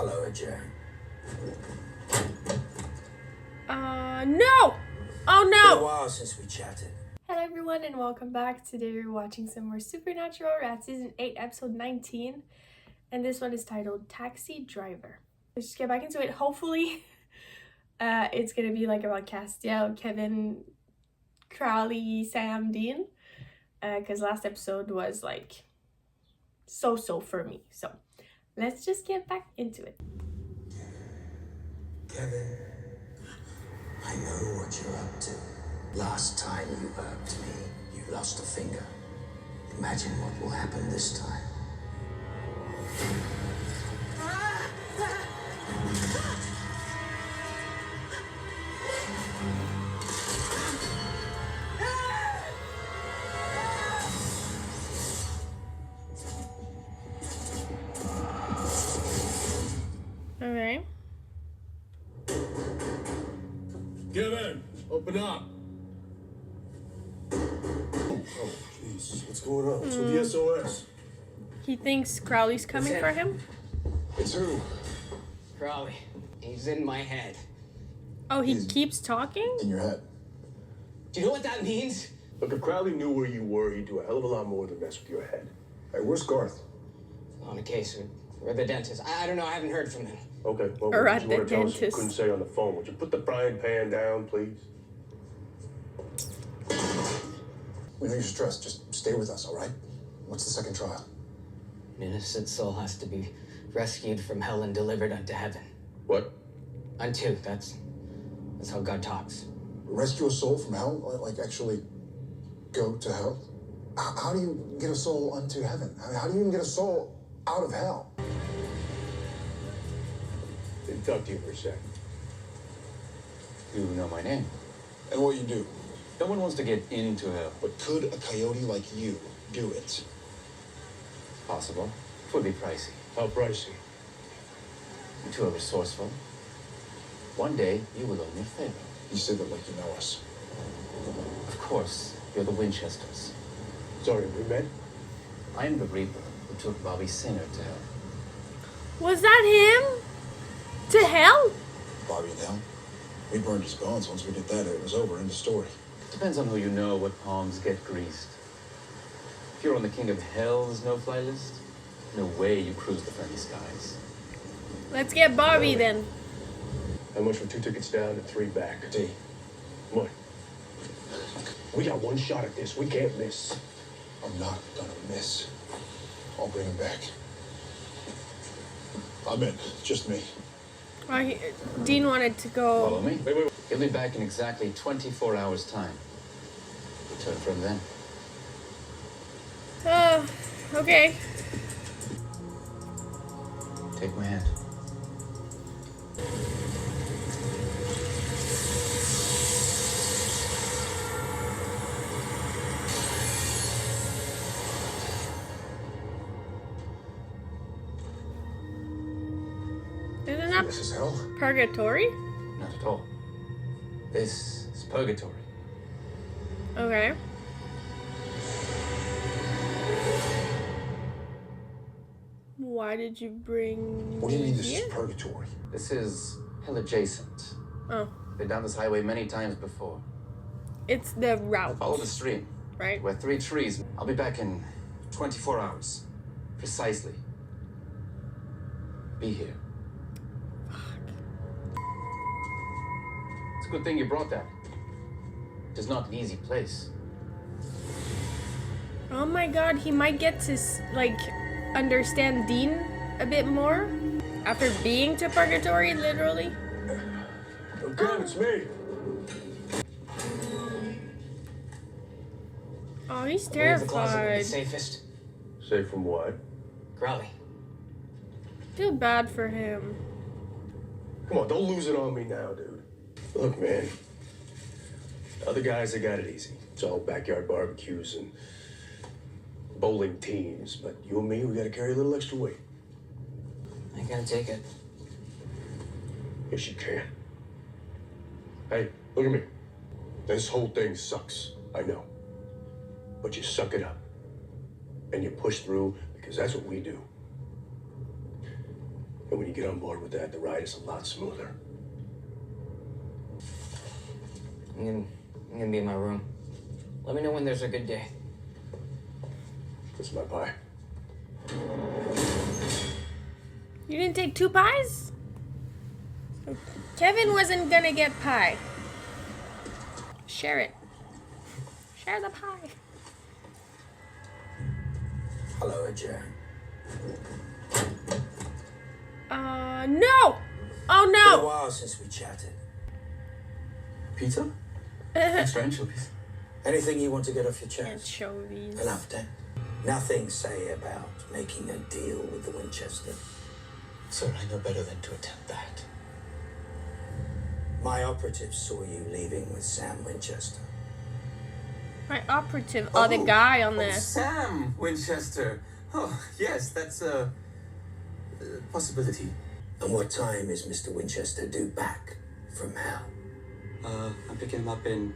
Hello, AJ. No! Oh Been no! a while since we chatted. Hello everyone and welcome back. Today we're watching some more Supernatural. We're at season 8, episode 19. And this one is titled Taxi Driver. Let's just get back into it. Hopefully, it's gonna be like about Castiel, Kevin, Crowley, Sam, Dean. Because last episode was like so for me. So let's just get back into it. Kevin, I know what you're up to. Last time you irked me, you lost a finger. Imagine what will happen this time. Okay. Kevin, open up. Oh, jeez. What's going on? What's with the SOS? He thinks Crowley's coming for him. It's who? Crowley. He's in my head. Oh, he keeps talking? In your head. Do you know what that means? Look, if Crowley knew where you were, he'd do a hell of a lot more than mess with your head. Hey, where's Garth? On a case or the dentist. I don't know. I haven't heard from him. Okay, well, Or what at you the want to tell us you dentist. couldn't say on the phone? Would you put the frying pan down, please? We know you're stressed. Just stay with us, all right? What's the second trial? An innocent soul has to be rescued from hell and delivered unto heaven. What? Unto. That's how God talks. Rescue a soul from hell? Like actually go to hell? How do you get a soul unto heaven? I mean, how do you even get a soul out of hell? Didn't talk to you for a sec. You know my name. And what you do? No one wants to get into hell. But could a coyote like you do it? Possible. It would be pricey. How pricey? You're too resourceful. One day, you will own your favor. You say that like you know us. Of course, you're the Winchesters. Sorry, we met? I am the Reaper who took Bobby Singer to hell. Was that him? To hell? Bobby and hell? We burned his bones. Once we did that, it was over. End of story. Depends on who you know, what palms get greased. If you're on the King of Hell's no-fly list, no way you cruise the friendly skies. Let's get Bobby then. How much for 2 tickets down and 3 back? D. Come on. We got one shot at this. We can't miss. I'm not gonna miss. I'll bring him back. I'm in. Just me. Dean wanted to Follow go. me. Wait. He'll be back in exactly 24 hours' time. Return for him then. Okay. Take my hand. Isn't that This is hell. purgatory? Not at all. This is purgatory. Okay. Why did you bring What do you mean this here? is purgatory? This is hell adjacent. Oh, Been down this highway many times before. it's the route, Follow the stream. right? We're 3 trees. I'll be back in 24 hours. Precisely. Be here. It's a good thing you brought that. It is not an easy place. Oh my god, he might get to like understand Dean a bit more after being to purgatory, literally. Okay, it's me. Oh, he's I believe the closet would be terrified. safest. Safe from what? Crowley. Feel bad for him. Come on, don't lose it on me now, dude. Look, man. Other guys, they got it easy. It's all backyard barbecues and bowling teams. But you and me, we gotta carry a little extra weight. I can't take it. Yes, you can. Hey, look at me. This whole thing sucks. I know. But you suck it up. And you push through because that's what we do. And when you get on board with that, the ride is a lot smoother. I'm gonna be in my room. Let me know when there's a good day. This is my pie. You didn't take 2 pies? Kevin wasn't gonna get pie. Share it. Share the pie. Hello, Ajay. No! Oh Been a no! while since we chatted. Pizza? Extra anchovies. Anything you want to get off your chest? Anchovies. Enough, then. Nothing say about making a deal with the Winchester. Sir, I know better than to attempt that. My operatives saw you leaving with Sam Winchester. My operative. Oh, the guy on the. Sam Winchester. Oh, yes, that's a possibility. And what time is Mr. Winchester due back from hell? I'm picking him up in,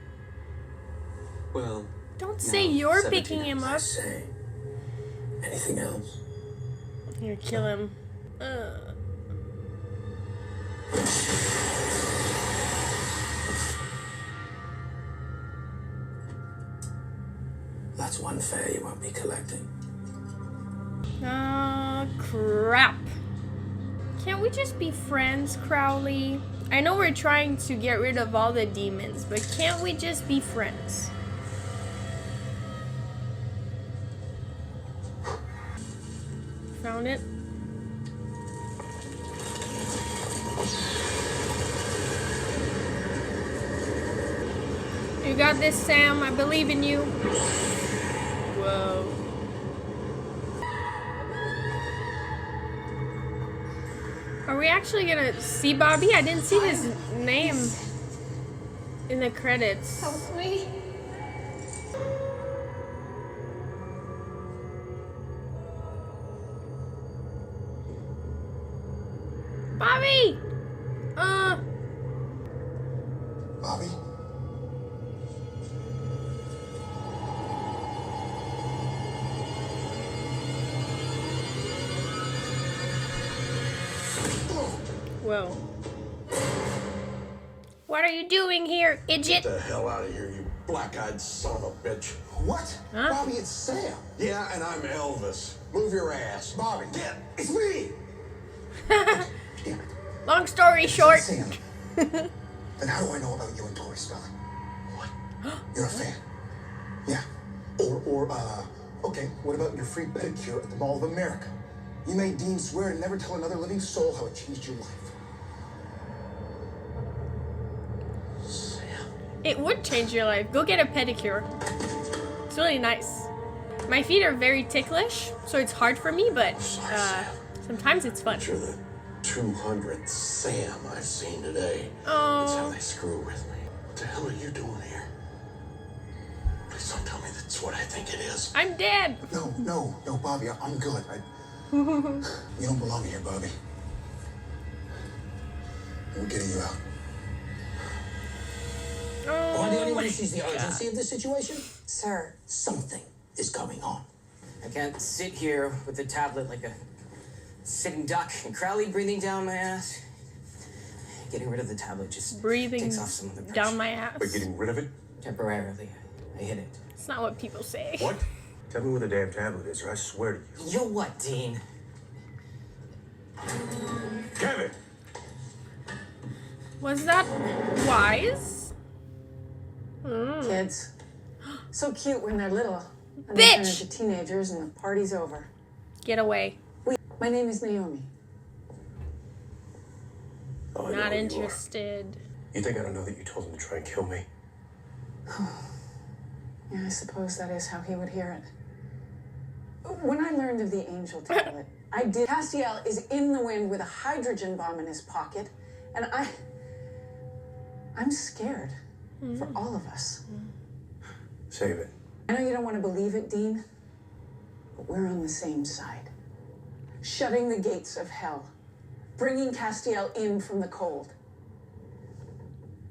well... Don't say now, you're 17 picking him I up. say. Anything else? Here, kill him. That's one fare you won't be collecting. Oh, crap. Can't we just be friends, Crowley? I know we're trying to get rid of all the demons, but can't we just be friends? Found it. You got this, Sam. I believe in you. Whoa. Are we actually gonna see Bobby? I didn't see his name in the credits. Help me. Bobby! Bobby? Whoa. What are you doing here, Get idiot? the hell out of here, you black-eyed son of a bitch. What? Huh? Bobby, it's Sam. Yeah, and I'm Elvis. Move your ass. Bobby. Get. It's me. Damn it. Long story short. Sam. Then how do I know about you and Tori Spelling? What? You're a fan? Yeah. Okay, what about your free pedicure at the Mall of America? You made Dean swear to never tell another living soul how it changed your life. It would change your life. Go get a pedicure. It's really nice. My feet are very ticklish, so it's hard for me, but sometimes it's fun. You're the 200th Sam I've seen today. Oh. That's how they screw with me. What the hell are you doing here? Please don't tell me that's what I think it is. I'm dead. No, Bobby, I'm good. You don't belong here, Bobby. We're getting you out. Oh, Am I the only one who my sees the God. urgency of the situation? Sir, Something is going on. I can't sit here with the tablet like a sitting duck and Crowley breathing down my ass. Getting rid of the tablet just Breathing takes off some of the pressure. down my ass. But getting rid of it? Temporarily, I hit it. It's not what people say. What? Tell me where the damn tablet is, or I swear to you. You're what, Dean? Kevin! Was that wise? Kids. So cute when they're little. And they turn Bitch! into teenagers and the party's over. Get away. My name is Naomi. Oh, I know Not who you are. interested. You think I don't know that you told him to try and kill me? Yeah, I suppose that is how he would hear it. When I learned of the angel tablet, I did. Castiel is in the wind with a hydrogen bomb in his pocket, and I'm scared for all of us. Save it. I know you don't want to believe it, Dean, but we're on the same side. Shutting the gates of hell, bringing Castiel in from the cold.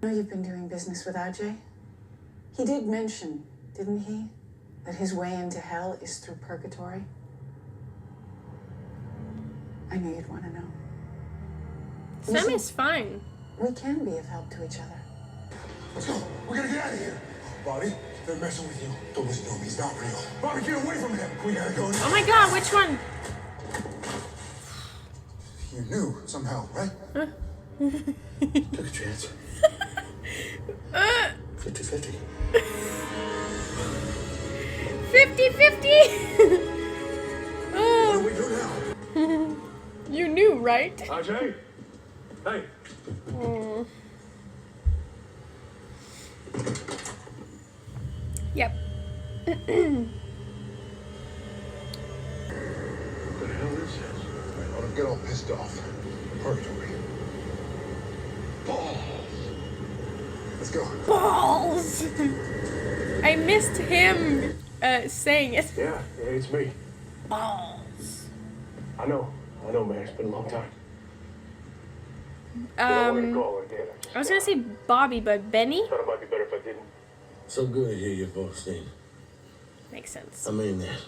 I know you've been doing business with Ajay. He did mention, didn't he, that his way into hell is through purgatory? I knew you'd want to know. Sam is fine. We can be of help to each other. Let's go. We gotta get out of here. Bobby, they're messing with you. Don't listen to him. He's not real. Bobby, get away from him. We gotta go now. Oh my god, which one? You knew somehow, right? Took a chance. 50-50. 50-50! What do we do now? You knew, right? Ajay? Hey. Yep. What the hell is this? All right, don't get all pissed off. Purgatory. Balls. Let's go. Balls! I missed him saying it. Yeah, it's me. Balls. I know, man. It's been a long time. I wanted to call her again. I was gonna say Bobby, but Benny? Thought it might be better if I didn't. So good to hear your voice, Dean. Makes sense. I mean that.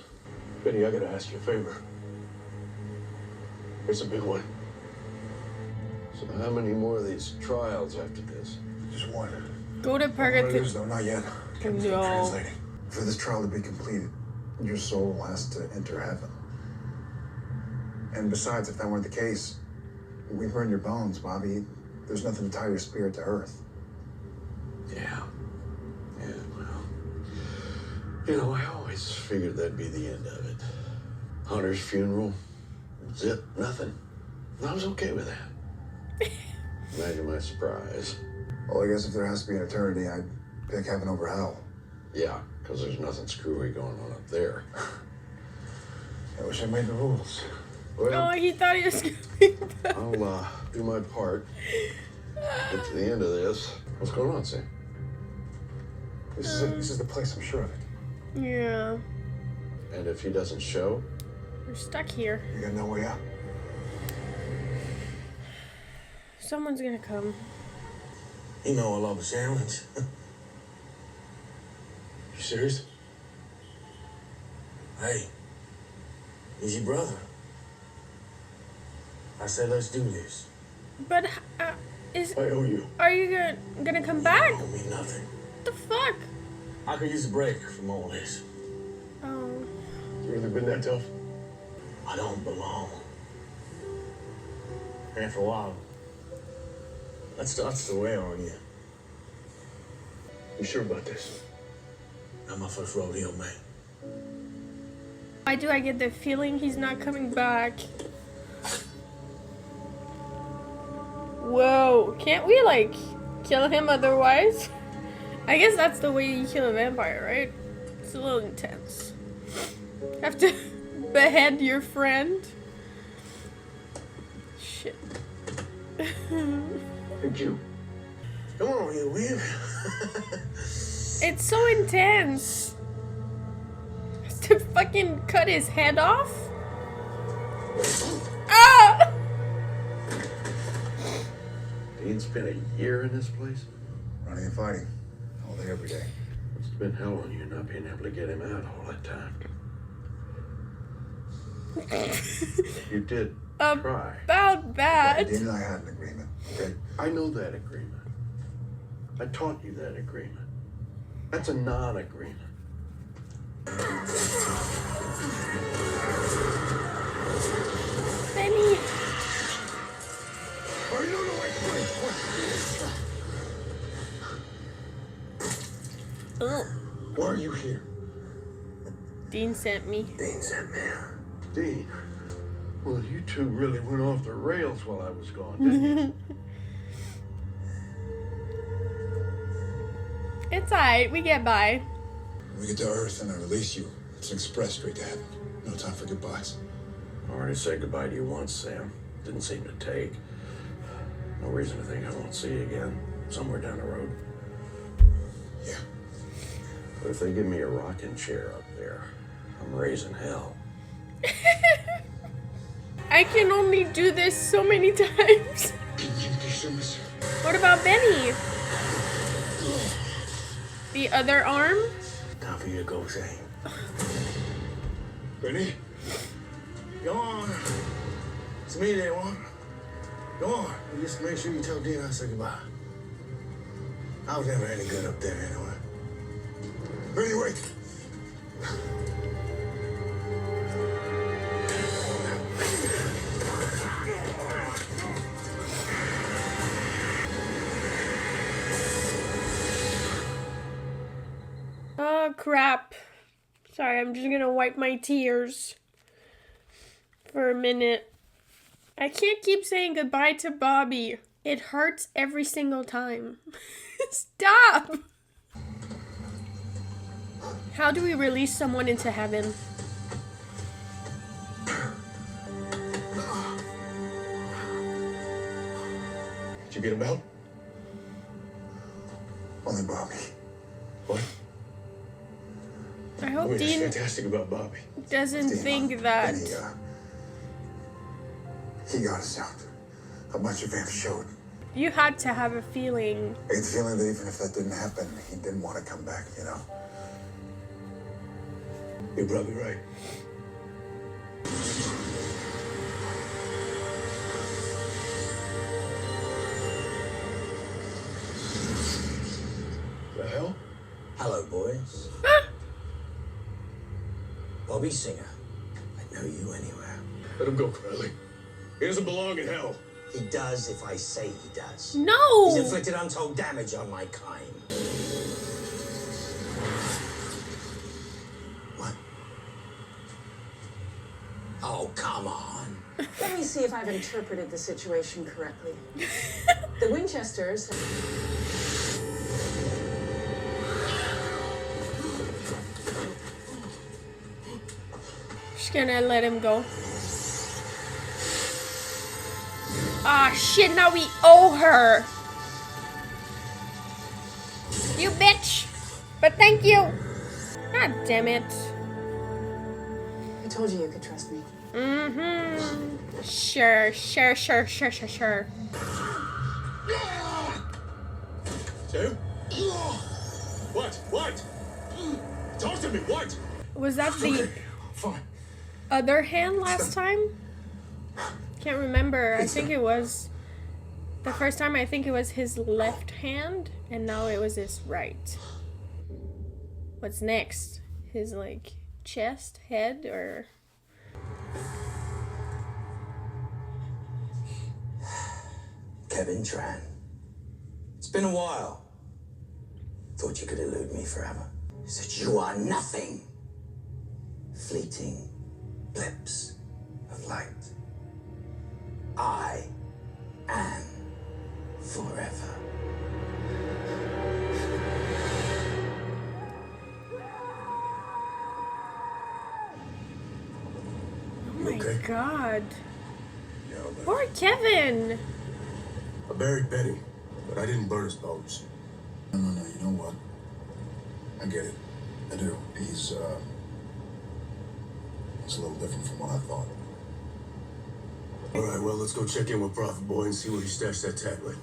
Benny, I gotta ask you a favor. It's a big one. So how many more of these trials after this? Just one. Go to What it Purgatory. is, though, not yet. Kevin's No. translating. For this trial to be completed, your soul has to enter heaven. And besides, if that weren't the case, we burn your bones, Bobby. There's nothing to tie your spirit to earth. Yeah. Yeah, well. You know, I always figured that'd be the end of it. Hunter's funeral. Zip, nothing. And I was okay with that. Imagine my surprise. Well, I guess if there has to be an eternity, I'd pick heaven over hell. Yeah, because there's nothing screwy going on up there. I wish I made the rules. Well, Oh, he thought he was going back. I'll do my part. Get to the end of this. What's going on, Sam? This is the place, I'm sure of it. Yeah. And if he doesn't show, We're stuck here. You got no way out. Someone's gonna come. you know I love a challenge. You serious? Hey, he's your brother. I said let's do this. But I owe you. are you gonna come back? Don't mean nothing. What the fuck? I could use a break from all this. Oh. It's really been that tough. I don't belong. After a while, that starts to wear on you. You sure about this? Not my first rodeo, man. Why do I get the feeling he's not coming back? Whoa, can't we like kill him otherwise? I guess that's the way you kill a vampire, right? It's a little intense. Have to behead your friend. Shit. Thank you. Come on, you weird. It's so intense. Has to fucking cut his head off? Ah! Dean spent a year in this place. Running and fighting. All day, every day. It's been hell on you not being able to get him out all that time. You did try. About that. Dean and I had an agreement, okay? I know that agreement. I taught you that agreement. That's a non-agreement. Benny. Oh, no, wait. Oh. Why are you here? Dean sent me. Dean sent me. Dean, well, you two really went off the rails while I was gone, didn't you? It's alright, we get by. When we get to Earth and I release you, it's an express straight to heaven. No time for goodbyes. I already said goodbye to you once, Sam. Didn't seem to take. No reason to think I won't see you again. Somewhere down the road. Yeah. But if they give me a rocking chair up there, I'm raising hell. I can only do this so many times. What about Benny? The other arm? Time for you to go, Sam. Benny? Go on. It's me they want. Go on. Just make sure you tell Dean I said goodbye. I was never any good up there anyway. Anyway. Oh, crap. Sorry, I'm just gonna wipe my tears for a minute. I can't keep saying goodbye to Bobby. It hurts every single time. Stop! How do we release someone into heaven? Did you get him out? Only Bobby. What? I hope That's Dean fantastic about Bobby. doesn't think that. And he got us out. A bunch of them showed. You had to have a feeling. I get the feeling that even if that didn't happen, he didn't want to come back, you know? You're probably right. The hell? Hello, boys. Bobby Singer. I'd know you anywhere. Let him go, Crowley. He doesn't belong in hell. He does if I say he does. No! He's inflicted untold damage on my kind. What? Oh, come on. Let me see if I've interpreted the situation correctly. The Winchesters. Just gonna let him go. Ah, shit, now we owe her. You bitch. But thank you. God damn it. I told you could trust me. Mm-hmm. Sure. Sam? What? Talk to me, what? Was that the Fine. other hand last time? Can't remember. I think it was the first time. I think it was his left hand, and now it was his right. What's next? His like chest, head, or Kevin Tran. It's been a while. Thought you could elude me forever. Said you are nothing. Fleeting blips of light. I am forever. oh my okay? god. Yeah, but Poor Kevin. I buried Benny, but I didn't burn his bones. No, you know what? I get it. I do. He's a little different from what I thought. All right, well, let's go check in with Prophet Boy and see where he stashed that tablet.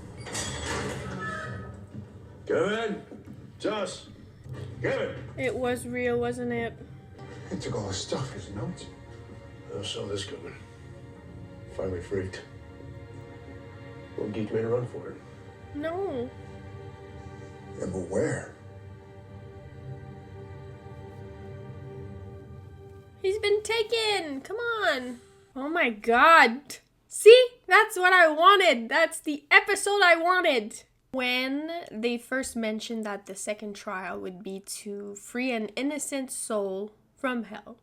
Kevin? Josh? Kevin? It was real, wasn't it? He took all his stuff, his notes. I saw this coming. Finally freaked. Little geek made a run for it. No. Yeah, but where? He's been taken. Come on. Oh my god. See? That's what I wanted. That's the episode I wanted. When they first mentioned that the second trial would be to free an innocent soul from hell,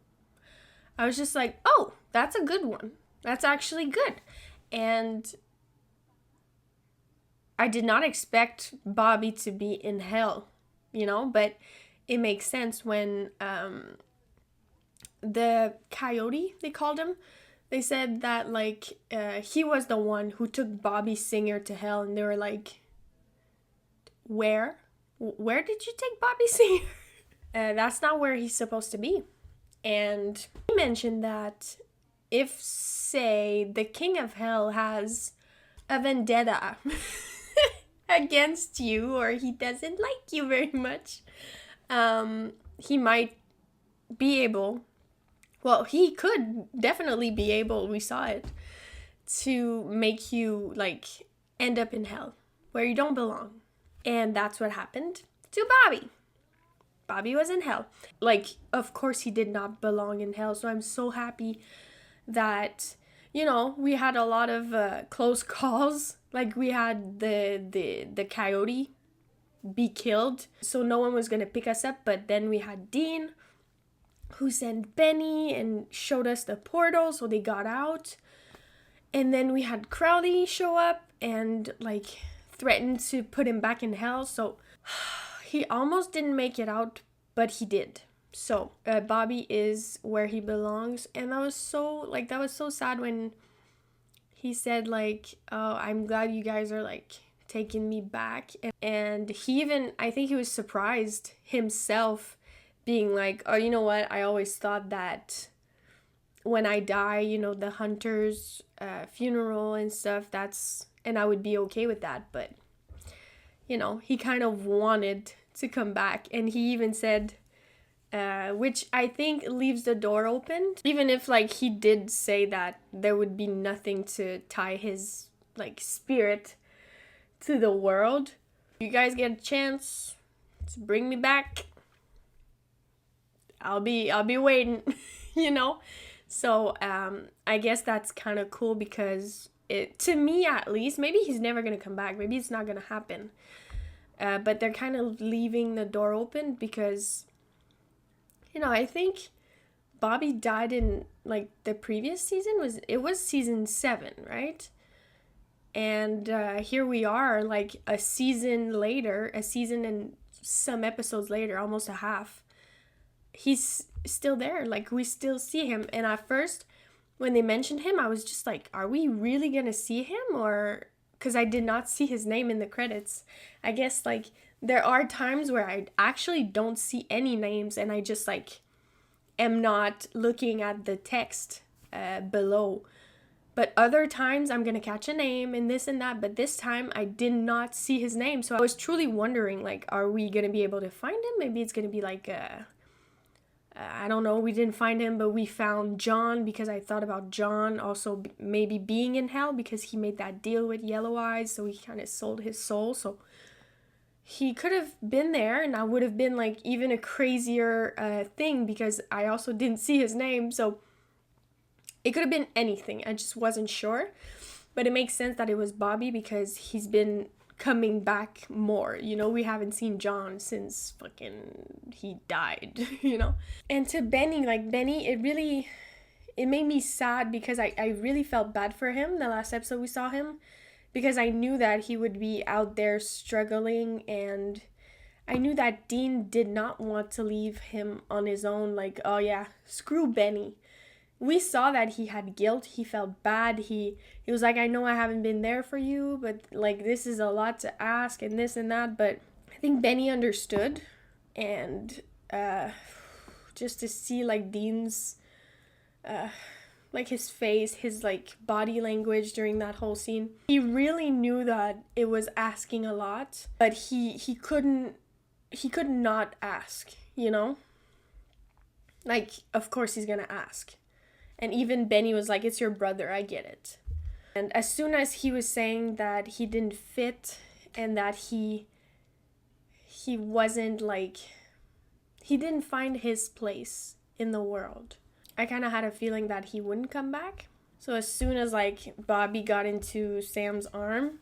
I was just like, oh, that's a good one. That's actually good. And I did not expect Bobby to be in hell, you know, but it makes sense when the coyote, they called him, they said that like he was the one who took Bobby Singer to hell, and they were like, where did you take Bobby Singer? That's not where he's supposed to be. And he mentioned that if, say, the king of hell has a vendetta against you, or he doesn't like you very much, he might be able, well, he could definitely be able, we saw it, to make you like end up in hell where you don't belong. And that's what happened to Bobby. Bobby was in hell. Like, of course he did not belong in hell. So I'm so happy that, you know, we had a lot of close calls. Like, we had the coyote be killed, so no one was gonna pick us up. But then we had Dean, who sent Benny and showed us the portal, so they got out. And then we had Crowley show up and like threatened to put him back in hell. So he almost didn't make it out, but he did. So Bobby is where he belongs. And that was so sad when he said like, oh, I'm glad you guys are like taking me back. And he even, I think he was surprised himself, being like, oh, you know what, I always thought that when I die, you know, the hunter's funeral and stuff, and I would be okay with that. But, you know, he kind of wanted to come back. And he even said, which I think leaves the door open. Even if, like, he did say that there would be nothing to tie his, like, spirit to the world. You guys get a chance to bring me back, I'll be waiting, you know? So, I guess that's kind of cool because to me at least, maybe he's never going to come back. Maybe it's not going to happen. But they're kind of leaving the door open because, you know, I think Bobby died in, like, the previous season. It was season 7, right? And here we are, like, a season and some episodes later, almost a half. He's still there. Like, we still see him. And at first, when they mentioned him, I was just like, are we really gonna see him? Or, because I did not see his name in the credits. I guess, like, there are times where I actually don't see any names and I just, like, am not looking at the text below. But other times I'm gonna catch a name and this and that. But this time I did not see his name. So I was truly wondering, like, are we gonna be able to find him? Maybe it's gonna be like I don't know, we didn't find him, but we found John, because I thought about John also maybe being in hell because he made that deal with Yellow Eyes, so he kind of sold his soul. So he could have been there, and I would have been like even a crazier thing because I also didn't see his name. So it could have been anything. I just wasn't sure. But it makes sense that it was Bobby because he's been coming back more, you know. We haven't seen John since fucking he died, you know. And to Benny, like, Benny, it made me sad because I really felt bad for him the last episode we saw him, because I knew that he would be out there struggling, and I knew that Dean did not want to leave him on his own. Like, oh yeah, screw Benny. We saw that he had guilt. He felt bad. He was like, I know I haven't been there for you, but, like, this is a lot to ask and this and that. But I think Benny understood. And just to see, like, Dean's, like, his face, his, like, body language during that whole scene. He really knew that it was asking a lot, but he could not ask, you know? Like, of course he's gonna ask. And even Benny was like, it's your brother, I get it. And as soon as he was saying that he didn't fit and that he wasn't, like, he didn't find his place in the world, I kind of had a feeling that he wouldn't come back. So as soon as, like, Bobby got into Sam's arm,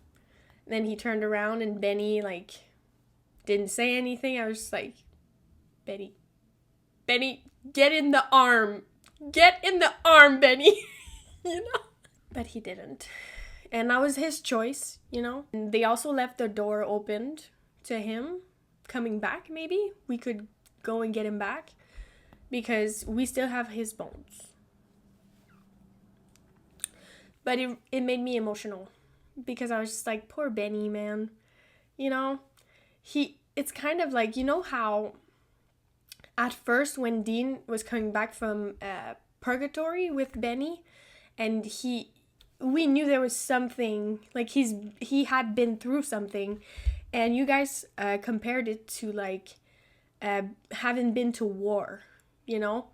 then he turned around and Benny, like, didn't say anything. I was just like, Benny, get in the arm. Get in the arm, Benny. You know? But he didn't. And that was his choice, you know? And they also left the door opened to him coming back, maybe. We could go and get him back because we still have his bones. But it made me emotional because I was just like, poor Benny, man. You know? It's kind of like, you know how at first, when Dean was coming back from purgatory with Benny, and we knew there was something, like, he had been through something, and you guys compared it to, like, having been to war, you know,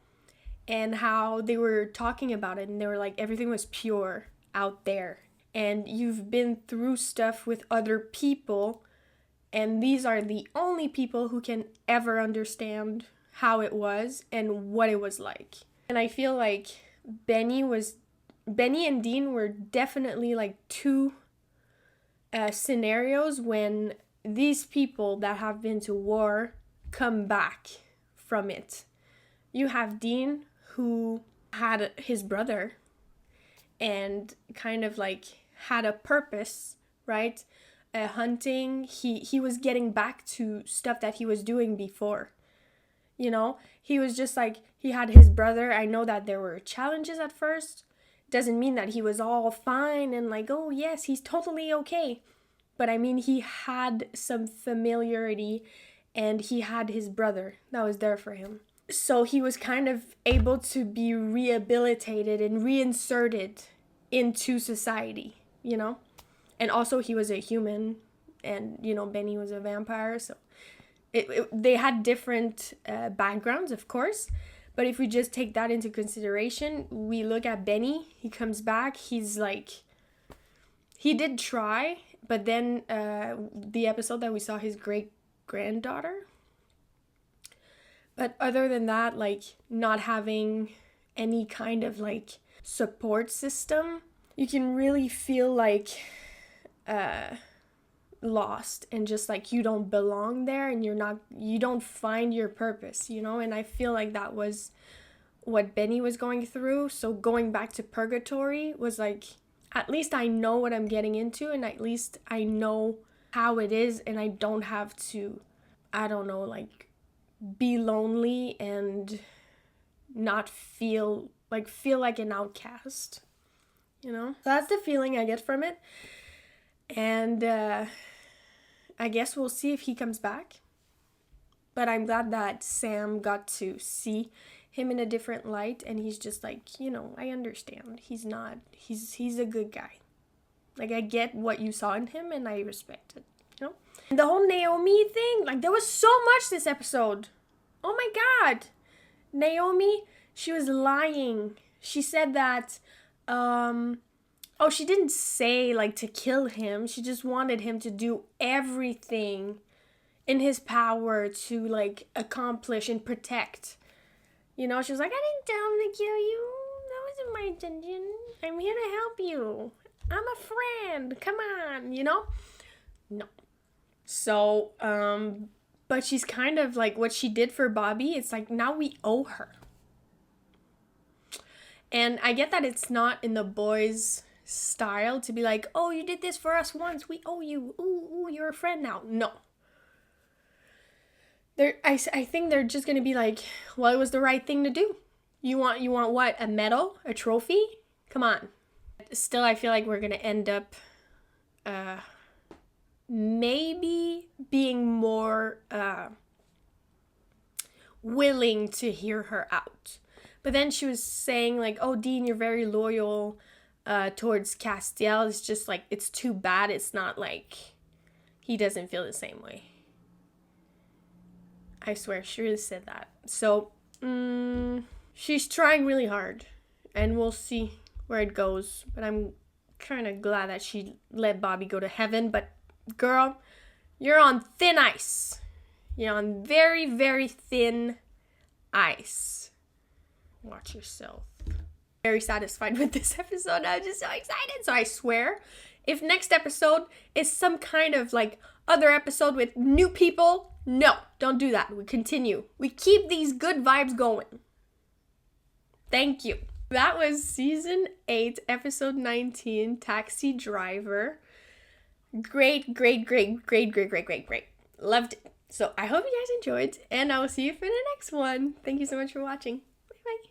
and how they were talking about it, and they were like, everything was pure out there and you've been through stuff with other people, and these are the only people who can ever understand how it was and what it was like. And I feel like Benny and Dean were definitely like two scenarios when these people that have been to war come back from it. You have Dean, who had his brother and kind of like had a purpose, right? Hunting. He was getting back to stuff that he was doing before. You know, he was just like, he had his brother. I know that there were challenges at first. Doesn't mean that he was all fine and like, oh yes, he's totally okay. But I mean, he had some familiarity and he had his brother that was there for him. So he was kind of able to be rehabilitated and reinserted into society, you know? And also he was a human and, you know, Benny was a vampire. So they had different backgrounds, of course. But if we just take that into consideration, we look at Benny, he comes back, he's like, he did try, but then the episode that we saw his great-granddaughter. But other than that, like, not having any kind of, like, support system, you can really feel, like, lost and just, like, you don't belong there and you don't find your purpose, you know? And I feel like that was what Benny was going through. So going back to purgatory was, like, at least I know what I'm getting into and at least I know how it is and I don't have to, I don't know, like, be lonely and not feel like an outcast, you know? So that's the feeling I get from it. And I guess we'll see if he comes back. But I'm glad that Sam got to see him in a different light, and he's just like, you know, I understand. He's a good guy. Like, I get what you saw in him and I respect it, you know? And the whole Naomi thing, like, there was so much this episode. Oh my god. Naomi, she was lying. She said that, she didn't say, like, to kill him. She just wanted him to do everything in his power to, like, accomplish and protect. You know, she was like, I didn't tell him to kill you. That wasn't my intention. I'm here to help you. I'm a friend. Come on, you know? No. So, but she's kind of like what she did for Bobby. It's like, now we owe her. And I get that it's not in the boys' style to be like, oh, you did this for us once. We owe you. Ooh, you're a friend now. No. I think they're just going to be like, well, it was the right thing to do. You want what? A medal? A trophy? Come on. Still, I feel like we're going to end up maybe being more willing to hear her out. But then she was saying like, oh, Dean, you're very loyal towards Castiel. It's just like, it's too bad. It's not like he doesn't feel the same way. I swear, she really said that. So, she's trying really hard. And we'll see where it goes. But I'm kind of glad that she let Bobby go to heaven. But, girl, you're on thin ice. You're on very, very thin ice. Watch yourself. Very satisfied with this episode. I'm just so excited. So I swear, if next episode is some kind of, like, other episode with new people, no, don't do that. We continue. We keep these good vibes going. Thank you. That was season 8, episode 19, Taxi Driver. Great. Loved it. So I hope you guys enjoyed, and I will see you for the next one. Thank you so much for watching.